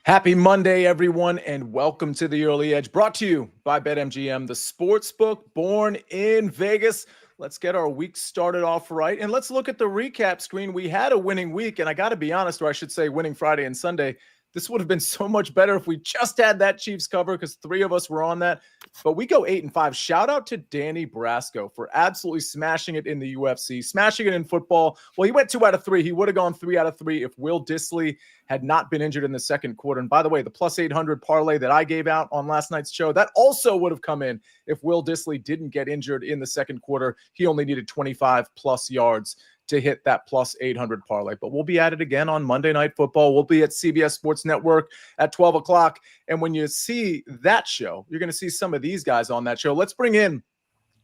Happy Monday, everyone, and welcome to the Early Edge, brought to you by BetMGM, the sports book born in Vegas. Let's get our week started off right, and let's look at the recap screen. We had a winning week, and I got to be honest, or I should say winning Friday and Sunday. This would have been so much better if we just had that Chiefs cover because three of us were on that. But we go 8-5. Shout out to Danny Brasco for absolutely smashing it in the UFC, smashing it in football. Well, he went 2 out of 3. He would have gone 3 out of 3 if Will Dissly had not been injured in the second quarter. And by the way, the plus 800 parlay that I gave out on last night's show, that also would have come in if Will Dissly didn't get injured in the second quarter. He only needed 25 plus yards to hit that plus 800 parlay. But we'll be at it again on Monday Night Football. We'll be at CBS Sports Network at 12 o'clock. And when you see that show, you're going to see some of these guys on that show. Let's bring in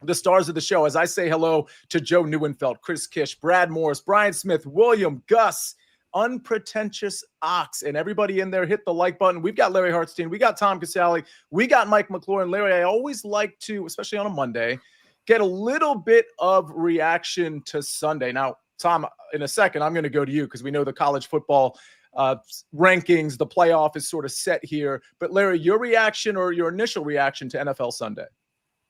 the stars of the show as I say hello to Joe Neuenfeld, Chris Kish, Brad Morris, Brian Smith, William, Gus, Unpretentious Ox, and everybody in there. Hit the like button. We've got Larry Hartstein. We got Tom Casale. We got Mike McClure. And Larry, I always like to, especially on a Monday, get a little bit of reaction to Sunday. Now, Tom, in a second, I'm going to go to you because we know the college football rankings, the playoff is sort of set here. But Larry, your reaction or your initial reaction to NFL Sunday?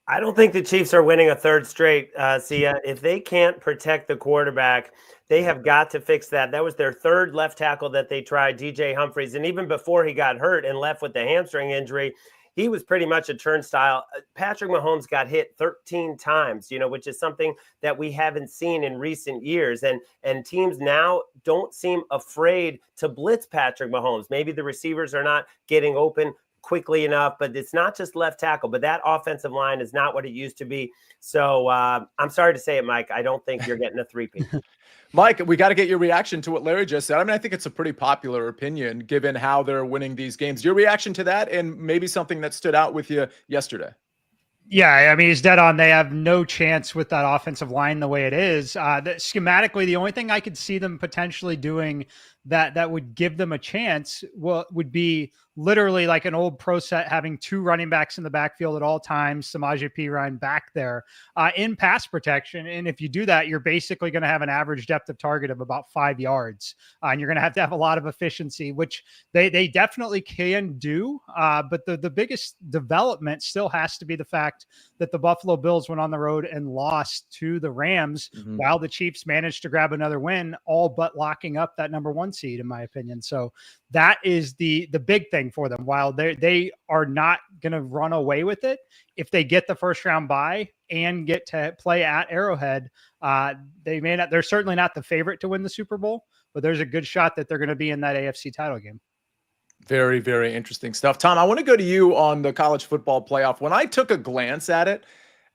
I don't think the Chiefs are winning a third straight, Sia. If they can't protect the quarterback, they have got to fix that. That was their third left tackle that they tried, DJ Humphries. And even before he got hurt and left with the hamstring injury, he was pretty much a turnstile. Patrick Mahomes got hit 13 times, which is something that we haven't seen in recent years. And teams now don't seem afraid to blitz Patrick Mahomes. Maybe the receivers are not getting open quickly enough, but it's not just left tackle, but that offensive line is not what it used to be. So I'm sorry to say it, Mike. I don't think you're getting a three-peat. Mike, we got to get your reaction to what Larry just said. I mean, I think it's a pretty popular opinion given how they're winning these games. Your reaction to that and maybe something that stood out with you yesterday. Yeah, I mean, he's dead on. They have no chance with that offensive line the way it is. Schematically, the only thing I could see them potentially doing that would give them a chance would be literally like an old pro set, having two running backs in the backfield at all times, Samaje Perine back there in pass protection. And if you do that, you're basically going to have an average depth of target of about 5 yards. And you're going to have a lot of efficiency, which they definitely can do. But the biggest development still has to be the fact that the Buffalo Bills went on the road and lost to the Rams while the Chiefs managed to grab another win, all but locking up that number 1 seed, in my opinion. So that is the big thing for them. While they are not going to run away with it, if they get the first round bye and get to play at Arrowhead, they're certainly not the favorite to win the Super Bowl, but there's a good shot that they're going to be in that AFC title game. Very, very interesting stuff. Tom, I want to go to you on the college football playoff. When I took a glance at it,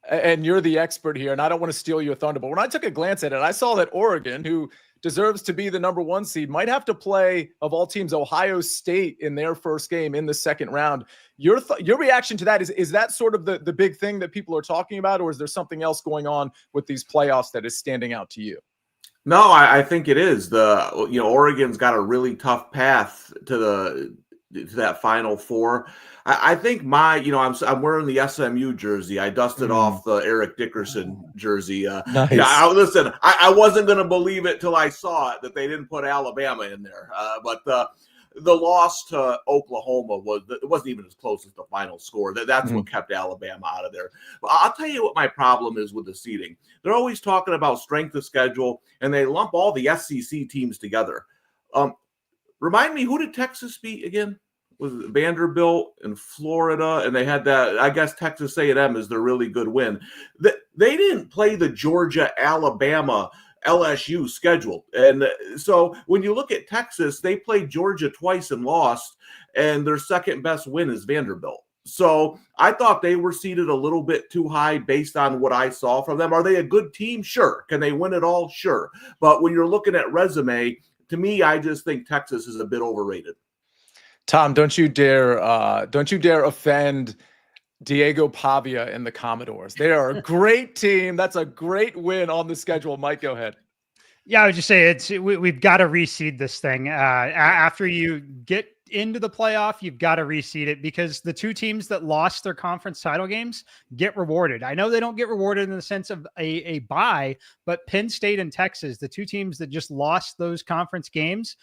and you're the expert here, and I don't want to steal your thunder, but when I took a glance at it, I saw that Oregon, who deserves to be the number 1 seed, might have to play, of all teams, Ohio State in their first game in the second round. Your reaction to that is that sort of the big thing that people are talking about, or is there something else going on with these playoffs that is standing out to you? No, I think it is. Oregon's got a really tough path to that Final Four. I think I'm wearing the SMU jersey. I dusted off the Eric Dickerson jersey. Nice. Listen, I wasn't going to believe it till I saw it that they didn't put Alabama in there. But the loss to Oklahoma wasn't even as close as the final score. That's what kept Alabama out of there. But I'll tell you what my problem is with the seeding. They're always talking about strength of schedule, and they lump all the SEC teams together. Remind me, who did Texas beat again? Was it Vanderbilt in Florida? And they had that, I guess Texas A&M is their really good win. They didn't play the Georgia, Alabama, LSU schedule. And so when you look at Texas, they played Georgia twice and lost, and their second best win is Vanderbilt. So I thought they were seated a little bit too high based on what I saw from them. Are they a good team? Sure. Can they win it all? Sure. But when you're looking at resume, to me, I just think Texas is a bit overrated. Tom, don't you dare offend Diego Pavia and the Commodores. They are a great team. That's a great win on the schedule. Mike, go ahead. Yeah, I would just say we've got to reseed this thing. After you get into the playoff, you've got to reseed it, because the two teams that lost their conference title games get rewarded. I know they don't get rewarded in the sense of a bye, but Penn State and Texas, the two teams that just lost those conference games,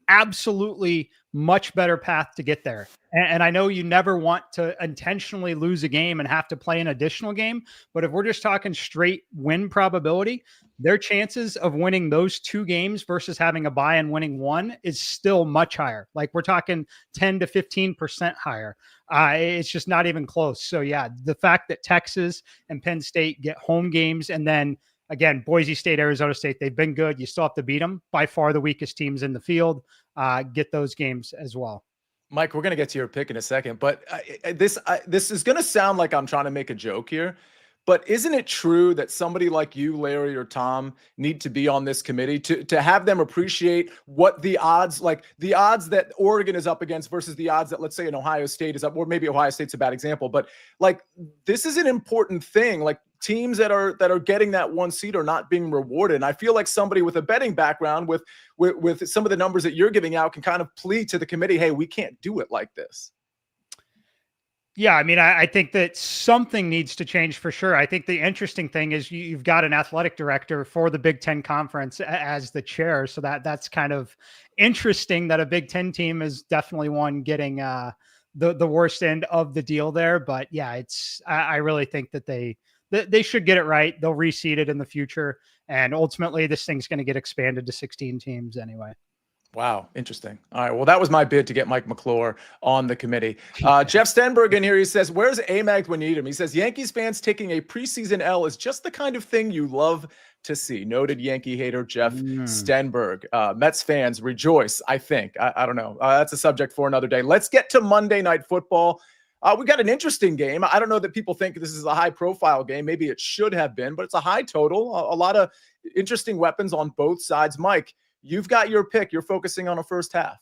absolutely much better path to get there. And I know you never want to intentionally lose a game and have to play an additional game, but if we're just talking straight win probability, their chances of winning those 2 games versus having a bye and winning one is still much higher. Like we're talking 10 to 15% higher. It's just not even close. So yeah, the fact that Texas and Penn State get home games, and then again, Boise State, Arizona State, they've been good. You still have to beat them. By far the weakest teams in the field. Get those games as well. Mike, we're going to get to your pick in a second, but this is going to sound like I'm trying to make a joke here, but isn't it true that somebody like you, Larry, or Tom need to be on this committee to have them appreciate what the odds that Oregon is up against versus the odds that, let's say, an Ohio State is up, or maybe Ohio State's a bad example, but like this is an important thing. Like teams that are getting that 1 seed are not being rewarded. And I feel like somebody with a betting background with some of the numbers that you're giving out can kind of plead to the committee, hey, we can't do it like this. Yeah, I mean, I think that something needs to change for sure. I think the interesting thing is you've got an athletic director for the Big Ten Conference as the chair. So that's kind of interesting that a Big Ten team is definitely one getting the worst end of the deal there. But yeah, I really think that they should get it right. They'll reseed it in the future. And ultimately, this thing's going to get expanded to 16 teams anyway. Wow. Interesting. All right. Well, that was my bid to get Mike McClure on the committee. Jeff Stenberg in here, he says, where's AMAG when you need him? He says, Yankees fans taking a preseason L is just the kind of thing you love to see. Noted Yankee hater Jeff Stenberg. Mets fans rejoice, I think. I don't know. That's a subject for another day. Let's get to Monday Night Football. We got an interesting game. I don't know that people think this is a high-profile game. Maybe it should have been, but it's a high total. A lot of interesting weapons on both sides. Mike, you've got your pick. You're focusing on a first half.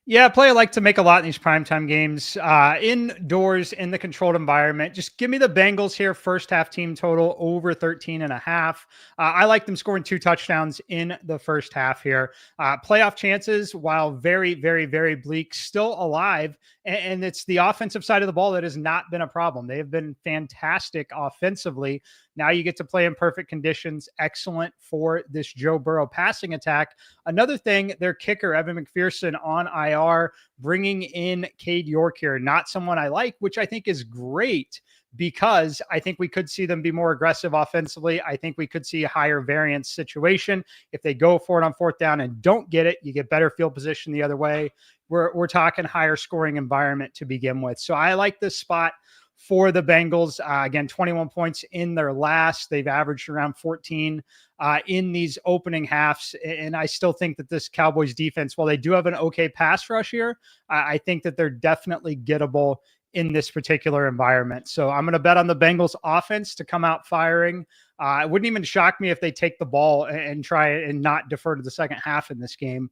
Yeah, play I like to make a lot in these primetime games. Indoors in the controlled environment. Just give me the Bengals here. First half team total over 13.5. I like them scoring 2 touchdowns in the first half here. Playoff chances, while very, very, very bleak, still alive. And it's the offensive side of the ball that has not been a problem. They have been fantastic offensively. Now you get to play in perfect conditions. Excellent for this Joe Burrow passing attack. Another thing, their kicker, Evan McPherson, on IR, bringing in Cade York here. Not someone I like, which I think is great because I think we could see them be more aggressive offensively. I think we could see a higher variance situation. If they go for it on 4th down and don't get it, you get better field position the other way. We're talking higher scoring environment to begin with. So I like this spot for the Bengals. Again, 21 points in their last. They've averaged around 14 in these opening halves. And I still think that this Cowboys defense, while they do have an okay pass rush here, I think that they're definitely gettable in this particular environment. So I'm going to bet on the Bengals offense to come out firing. It wouldn't even shock me if they take the ball and try and not defer to the second half in this game.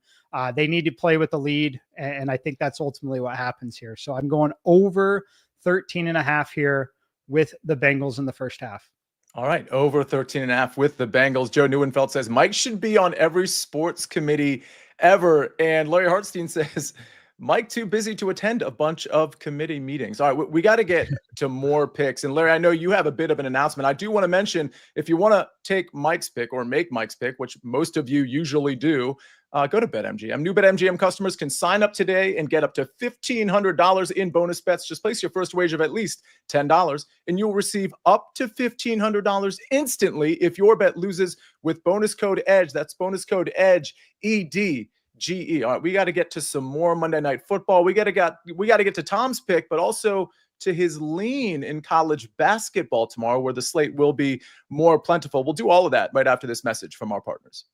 They need to play with the lead. And I think that's ultimately what happens here. So I'm going over 13.5 here with the Bengals in the first half. All right. Over 13.5 with the Bengals. Joe Neuenfeld says Mike should be on every sports committee ever. And Larry Hartstein says, Mike too busy to attend a bunch of committee meetings. All right, we got to get to more picks. And Larry, I know you have a bit of an announcement. I do want to mention, if you want to take Mike's pick or make Mike's pick, which most of you usually do, go to BetMGM. New BetMGM customers can sign up today and get up to $1,500 in bonus bets. Just place your first wager of at least $10, and you'll receive up to $1,500 instantly if your bet loses with bonus code EDGE. That's bonus code EDGE, EDGE. All right, we got to get to some more Monday Night Football. We got to get to Tom's pick, but also to his lean in college basketball tomorrow, where the slate will be more plentiful. We'll do all of that right after this message from our partners.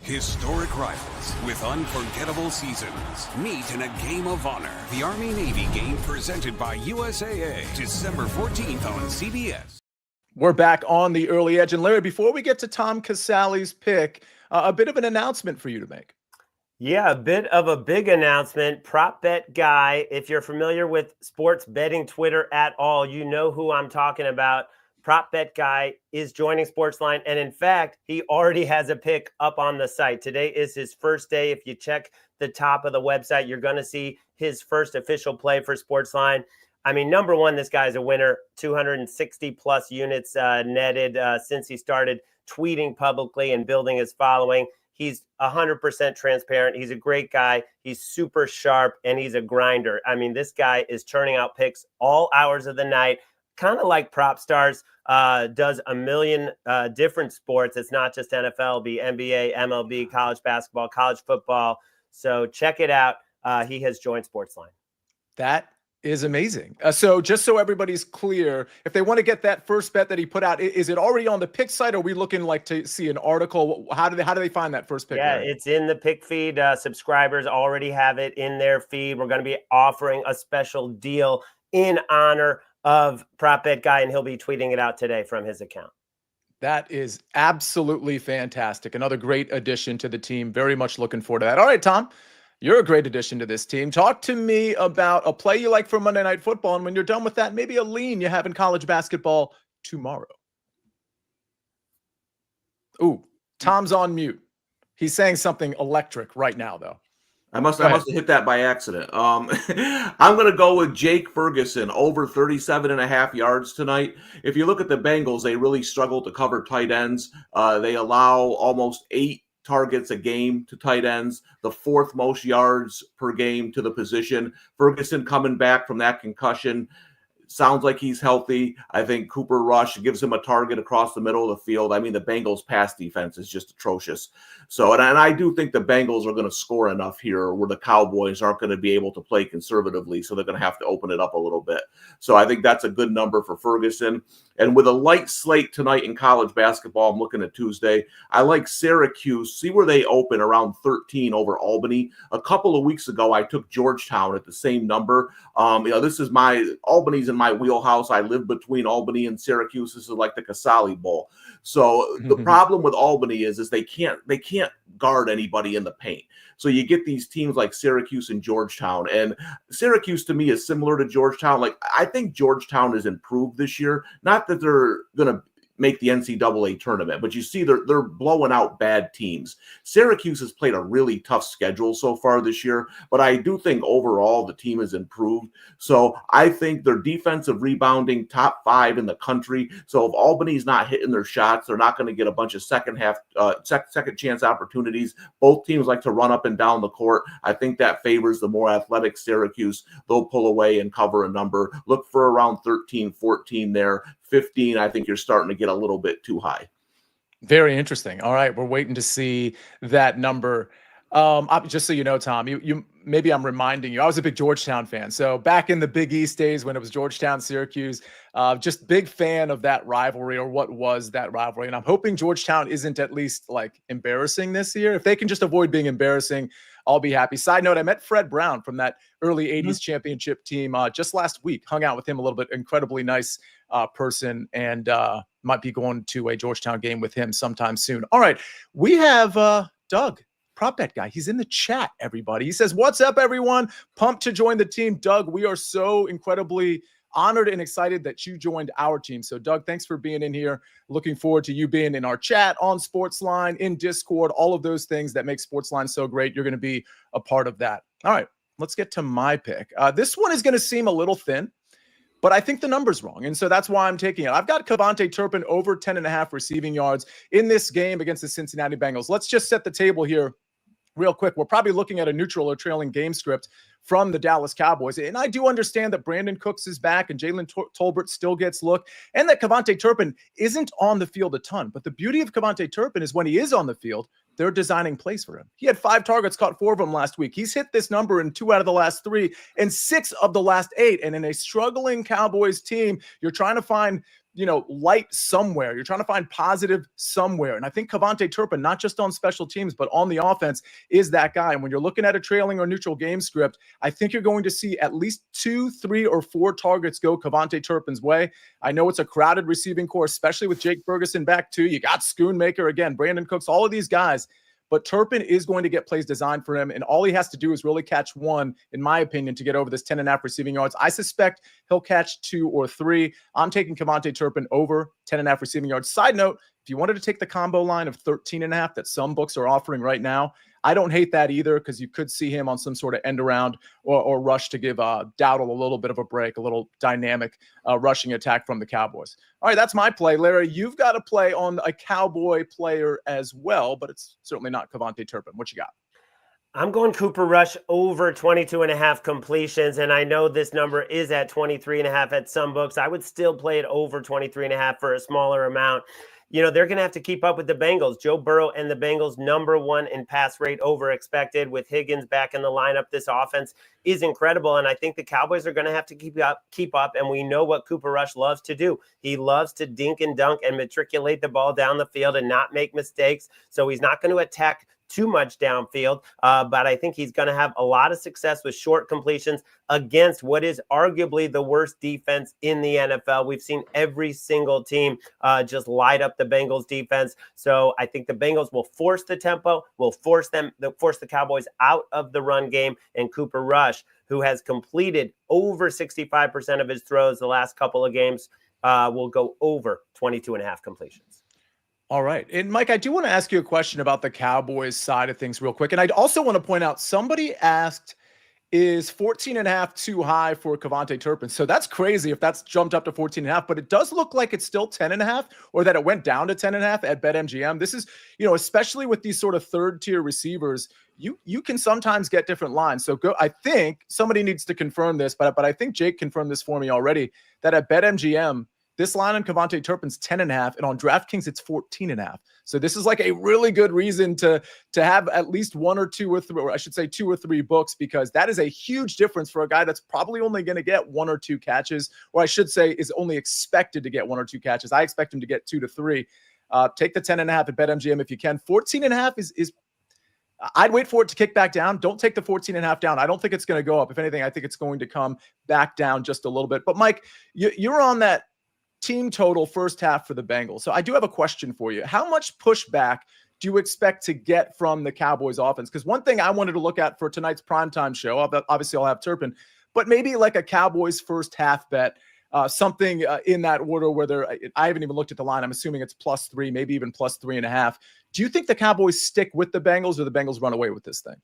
Historic rivals with unforgettable seasons meet in a game of honor. The Army-Navy game presented by USAA, December 14th on CBS. We're back on the early edge. And Larry, before we get to Tom Casale's pick, a bit of an announcement for you to make. Yeah, a bit of a big announcement. Prop Bet Guy, if you're familiar with sports betting Twitter at all, you know who I'm talking about. Prop Bet Guy is joining SportsLine. And in fact, he already has a pick up on the site. Today is his first day. If you check the top of the website, you're going to see his first official play for SportsLine. I mean, number one, this guy's a winner. 260 plus units netted since he started tweeting publicly and building his following. He's 100% transparent. He's a great guy. He's super sharp, and he's a grinder. I mean, this guy is churning out picks all hours of the night, kind of like Prop Stars, does a million different sports. It's not just NFL, be NBA, MLB, college basketball, college football. So check it out. He has joined SportsLine. That is amazing. So just so everybody's clear, if they want to get that first bet that he put out, is it already on the pick site? Or are we looking like to see an article? How do they find that first pick? Yeah, there? it's in the pick feed. Subscribers already have it in their feed. We're going to be offering a special deal in honor of Prop Bet Guy, and he'll be tweeting it out today from his account. That is absolutely fantastic. Another great addition to the team. Very much looking forward to that. All right, Tom. You're a great addition to this team. Talk to me about a play you like for Monday Night Football, and when you're done with that, maybe a lean you have in college basketball tomorrow. Ooh, Tom's on mute. He's saying something electric right now, though. I must have hit that by accident. I'm going to go with Jake Ferguson, over 37.5 yards tonight. If you look at the Bengals, they really struggle to cover tight ends. They allow almost 8 targets a game to tight ends, the 4th most yards per game to the position. Ferguson coming back from that concussion. Sounds like he's healthy. I think Cooper Rush gives him a target across the middle of the field. I mean, the Bengals' pass defense is just atrocious. So, and I do think the Bengals are going to score enough here where the Cowboys aren't going to be able to play conservatively, so they're going to have to open it up a little bit. So I think that's a good number for Ferguson. And with a light slate tonight in college basketball, I'm looking at Tuesday. I like Syracuse. See where they open around 13 over Albany. A couple of weeks ago, I took Georgetown at the same number. This is Albany's in my wheelhouse. I live between Albany and Syracuse. This is like the Casale Bowl. So the problem with Albany is they can't guard anybody in the paint. So you get these teams like Syracuse and Georgetown, and Syracuse to me is similar to Georgetown. Like, I think Georgetown has improved this year. Not that they're going to make the NCAA tournament, but you see they're blowing out bad teams. Syracuse has played a really tough schedule so far this year, but I do think overall the team has improved. So I think their defensive rebounding top 5 in the country. So if Albany's not hitting their shots, they're not going to get a bunch of second chance opportunities. Both teams like to run up and down the court. I think that favors the more athletic Syracuse. They'll pull away and cover a number. Look for around 13, 14 there. 15, I think you're starting to get a little bit too high. Very interesting. All right, we're waiting to see that number. Just so you know, Tom, you maybe I'm reminding you, I was a big Georgetown fan. So back in the Big East days when it was Georgetown, Syracuse, just big fan of that rivalry, or what was that rivalry. And I'm hoping Georgetown isn't at least like embarrassing this year. If they can just avoid being embarrassing, I'll be happy. Side note, I met Fred Brown from that early 80s championship team just last week. Hung out with him a little bit. Incredibly nice person, and might be going to a Georgetown game with him sometime soon. All right, we have Doug, Prop Bet Guy. He's in the chat, everybody. He says, what's up, everyone? Pumped to join the team. Doug, we are so incredibly honored and excited that you joined our team. So, Doug, thanks for being in here. Looking forward to you being in our chat, on SportsLine, in Discord, all of those things that make SportsLine so great. You're going to be a part of that. All right, let's get to my pick. This one is going to seem a little thin, but I think the number's wrong, and so that's why I'm taking it. I've got Kevontae Turpin over 10.5 receiving yards in this game against the Cincinnati Bengals. Let's just set the table here real quick. We're probably looking at a neutral or trailing game script from the Dallas Cowboys. And I do understand that Brandon Cooks is back and Jalen Tolbert still gets look, and that Kevontae Turpin isn't on the field a ton. But the beauty of Kevontae Turpin is when he is on the field, they're designing plays for him. He had 5 targets, caught 4 of them last week. He's hit this number in 2 out of the last 3 and 6 of the last 8. And in a struggling Cowboys team, you're trying to find, light somewhere. You're trying to find positive somewhere. And I think Kevontae Turpin, not just on special teams, but on the offense, is that guy. And when you're looking at a trailing or neutral game script, I think you're going to see at least 2, 3, or 4 targets go Kevontae Turpin's way. I know it's a crowded receiving core, especially with Jake Ferguson back too. You got Schoonmaker again, Brandon Cooks, all of these guys. But Turpin is going to get plays designed for him, and all he has to do is really catch 1, in my opinion, to get over this 10.5 receiving yards. I suspect he'll catch 2 or 3. I'm taking Kevontae Turpin over 10.5 receiving yards. Side note, if you wanted to take the combo line of 13.5 that some books are offering right now, I don't hate that either, because you could see him on some sort of end around or rush to give Dowdle a little bit of a break, a little dynamic rushing attack from the Cowboys. All right, that's my play. Larry, you've got a play on a Cowboy player as well, but it's certainly not Cavante Turpin. What you got? I'm going Cooper Rush over 22.5 completions, and I know this number is at 23.5 at some books. I would still play it over 23.5 for a smaller amount. You know, they're going to have to keep up with the Bengals. Joe Burrow and the Bengals, number one in pass rate over expected. With Higgins back in the lineup, this offense is incredible, and I think the Cowboys are going to have to keep up, and we know what Cooper Rush loves to do. He loves to dink and dunk and matriculate the ball down the field and not make mistakes, so he's not going to attack too much downfield, but I think he's going to have a lot of success with short completions against what is arguably the worst defense in the NFL. We've seen every single team just light up the Bengals defense. So I think the Bengals will force the tempo, will force the Cowboys out of the run game, and Cooper Rush, who has completed over 65% of his throws the last couple of games, will go over 22.5 completions. All right. And Mike, I do want to ask you a question about the Cowboys side of things real quick. And I also want to point out, somebody asked, is 14.5 too high for Cavante Turpin? So that's crazy if that's jumped up to 14.5, but it does look like it's still 10.5, or that it went down to 10.5 at BetMGM. This is, especially with these sort of third tier receivers, you can sometimes get different lines. So I think somebody needs to confirm this, but I think Jake confirmed this for me already, that at BetMGM, this line on Cavante Turpin's 10.5, and on DraftKings it's 14.5. So this is like a really good reason to have at least one or two or three, or I should say 2 or 3 books, because that is a huge difference for a guy that's probably only going to get 1 or 2 catches, or I should say is only expected to get 1 or 2 catches. I expect him to get 2 to 3. Take the 10.5 at BetMGM if you can. 14.5 is I'd wait for it to kick back down. Don't take the 14.5 down. I don't think it's going to go up. If anything, I think it's going to come back down just a little bit. But Mike, you're on that team total first half for the Bengals. So I do have a question for you. How much pushback do you expect to get from the Cowboys offense? Because one thing I wanted to look at for tonight's primetime show, obviously I'll have Turpin, but maybe like a Cowboys first half bet, something in that order where I haven't even looked at the line. I'm assuming it's +3, maybe even +3.5. Do you think the Cowboys stick with the Bengals, or the Bengals run away with this thing?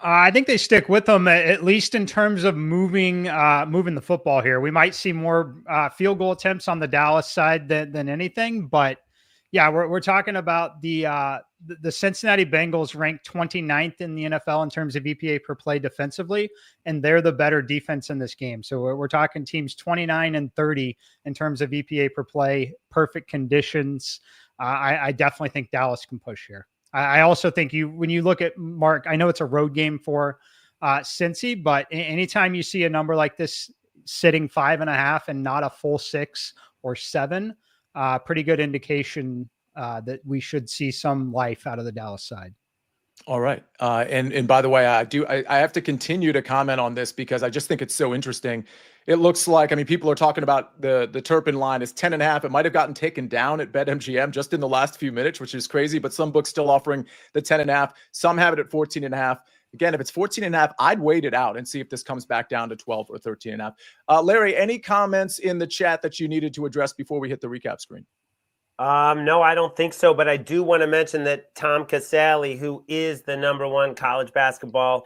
I think they stick with them, at least in terms of moving the football here. We might see more field goal attempts on the Dallas side than anything, but yeah, we're talking about the Cincinnati Bengals ranked 29th in the NFL in terms of EPA per play defensively, and they're the better defense in this game. So we're talking teams 29 and 30 in terms of EPA per play, perfect conditions. I definitely think Dallas can push here. I also think when you look at Mark, I know it's a road game for Cincy, but anytime you see a number like this sitting 5.5 and not a full 6 or 7, pretty good indication that we should see some life out of the Dallas side. All right. And by the way, I have to continue to comment on this because I just think it's so interesting. It looks like, people are talking about the Turpin line is 10.5. It might have gotten taken down at BetMGM just in the last few minutes, which is crazy, but some books still offering the 10.5. Some have it at 14.5. Again, if it's 14.5, I'd wait it out and see if this comes back down to 12 or 13.5. Larry, any comments in the chat that you needed to address before we hit the recap screen? No, I don't think so, but I do want to mention that Tom Casale, who is the #1 college basketball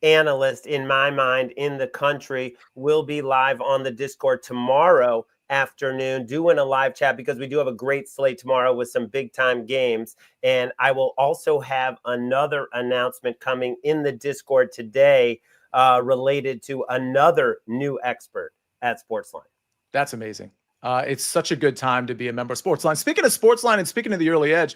analyst in my mind in the country, will be live on the Discord tomorrow afternoon doing a live chat, because we do have a great slate tomorrow with some big time games. And I will also have another announcement coming in the Discord today related to another new expert at SportsLine. That's amazing. It's such a good time to be a member of SportsLine. Speaking of SportsLine and speaking of the early edge,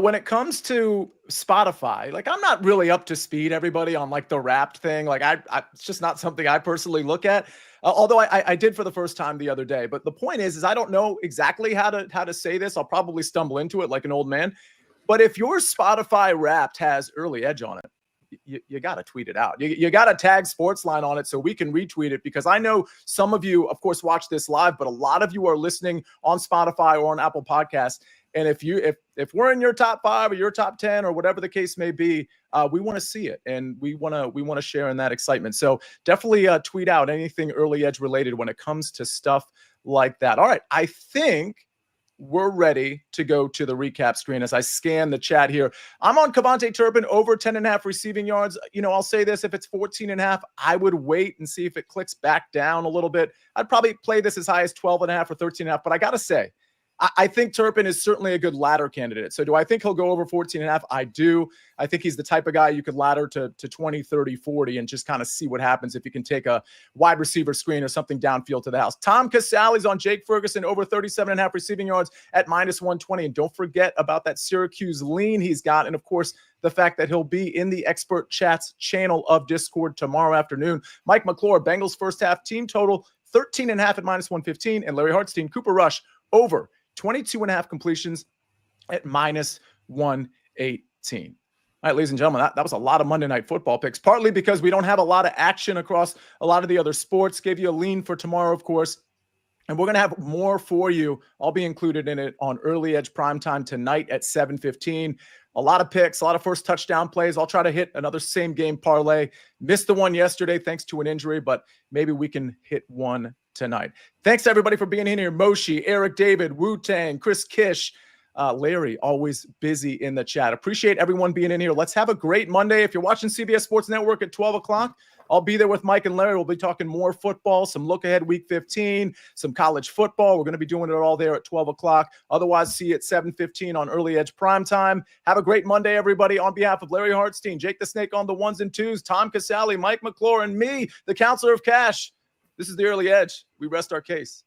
when it comes to Spotify, I'm not really up to speed, everybody, on the Wrapped thing. It's just not something I personally look at. Although I did for the first time the other day. But the point is I don't know exactly how to say this. I'll probably stumble into it like an old man. But if your Spotify Wrapped has early edge on it, you got to tweet it out. You got to tag SportsLine on it so we can retweet it, because I know some of you, of course, watch this live, but a lot of you are listening on Spotify or on Apple Podcasts. And if we're in your top 5 or your top 10 or whatever the case may be, we want to see it, and we want to share in that excitement. So definitely tweet out anything early edge related when it comes to stuff like that. All right, I think we're ready to go to the recap screen as I scan the chat here. I'm on Kevontae Turpin over 10.5 receiving yards. I'll say this, if it's 14.5, I would wait and see if it clicks back down a little bit. I'd probably play this as high as 12.5 or 13.5, but I got to say, I think Turpin is certainly a good ladder candidate. So do I think he'll go over 14.5? I do. I think he's the type of guy you could ladder to 20, 30, 40 and just kind of see what happens if you can take a wide receiver screen or something downfield to the house. Tom Casale's on Jake Ferguson over 37.5 receiving yards at -120. And don't forget about that Syracuse lean he's got. And of course, the fact that he'll be in the Expert Chats channel of Discord tomorrow afternoon. Mike McClure, Bengals first half team total 13.5 at -115. And Larry Hartstein, Cooper Rush over 22.5 completions at -118. All right, ladies and gentlemen, that was a lot of Monday Night Football picks, partly because we don't have a lot of action across a lot of the other sports. Gave you a lean for tomorrow, of course. And we're going to have more for you. I'll be included in it on Early Edge Primetime tonight at 7:15. A lot of picks, a lot of first touchdown plays. I'll try to hit another same game parlay. Missed the one yesterday thanks to an injury, but maybe we can hit one tonight. Thanks everybody for being in here. Moshi, Eric David, Wu-Tang, Chris Kish, Larry, always busy in the chat. Appreciate everyone being in here. Let's have a great Monday. If you're watching CBS Sports Network at 12 o'clock, I'll be there with Mike and Larry. We'll be talking more football, some look ahead week 15, some college football. We're going to be doing it all there at 12 o'clock. Otherwise, see you at 7:15 on Early Edge Primetime. Have a great Monday, everybody. On behalf of Larry Hartstein, Jake the Snake on the ones and twos, Tom Casale, Mike McClure, and me, the Counselor of Cash. This is the Early Edge. We rest our case.